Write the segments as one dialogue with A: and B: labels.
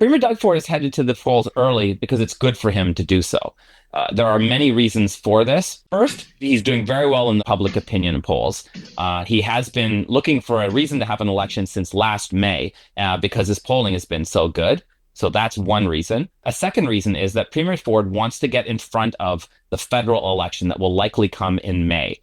A: Premier Doug Ford is headed to the polls early because it's good for him to do so. There are many reasons for this. First, he's doing very well in the public opinion polls. He has been looking for a reason to have an election since last May because his polling has been so good. So that's one reason. A second reason is that Premier Ford wants to get in front of the federal election that will likely come in May.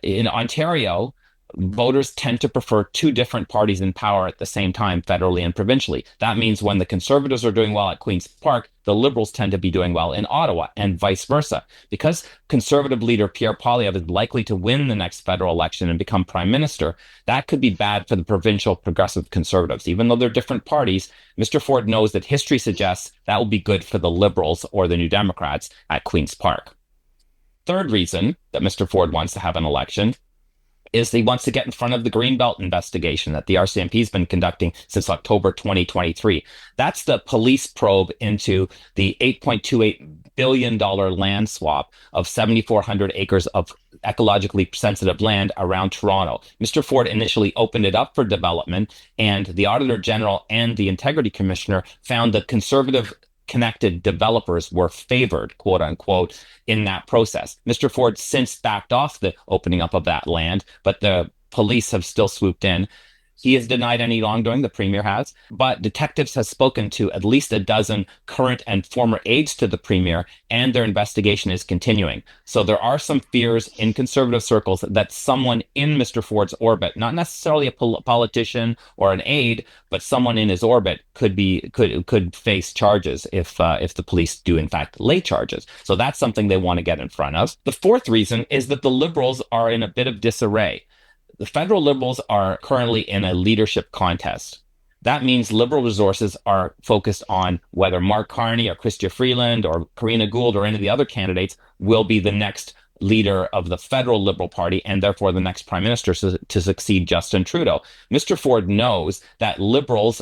A: In Ontario, voters tend to prefer two different parties in power at the same time, federally and provincially. That means when the Conservatives are doing well at Queen's Park, the Liberals tend to be doing well in Ottawa, and vice versa. Because Conservative leader Pierre Poilievre is likely to win the next federal election and become Prime Minister, that could be bad for the provincial Progressive Conservatives. Even though they're different parties, Mr. Ford knows that history suggests that will be good for the Liberals or the New Democrats at Queen's Park. Third reason that Mr. Ford wants to have an election is he wants to get in front of the Greenbelt investigation that the RCMP has been conducting since October 2023. That's the police probe into the $8.28 billion land swap of 7,400 acres of ecologically sensitive land around Toronto. Mr. Ford initially opened it up for development, and the Auditor General and the Integrity Commissioner found that Conservative connected developers were favored, quote unquote, in that process. Mr. Ford since backed off the opening up of that land, but the police have still swooped in. He has denied any wrongdoing, the premier has, but detectives have spoken to at least a dozen current and former aides to the premier, and their investigation is continuing. So there are some fears in conservative circles that someone in Mr. Ford's orbit, not necessarily a politician or an aide, but someone in his orbit could face charges if the police do in fact lay charges. So that's something they want to get in front of. The fourth reason is that the Liberals are in a bit of disarray. The federal Liberals are currently in a leadership contest. That means Liberal resources are focused on whether Mark Carney or Chrystia Freeland or Karina Gould or any of the other candidates will be the next leader of the federal Liberal Party and therefore the next prime minister to succeed Justin Trudeau. Mr. Ford knows that Liberals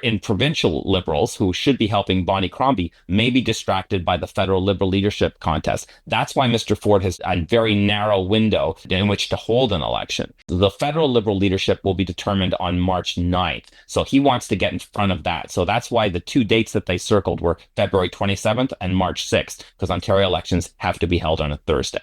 A: in provincial Liberals who should be helping Bonnie Crombie may be distracted by the federal Liberal leadership contest. That's why Mr. Ford has a very narrow window in which to hold an election. The federal Liberal leadership will be determined on March 9th. So he wants to get in front of that. So that's why the two dates that they circled were February 27th and March 6th, because Ontario elections have to be held on a Thursday.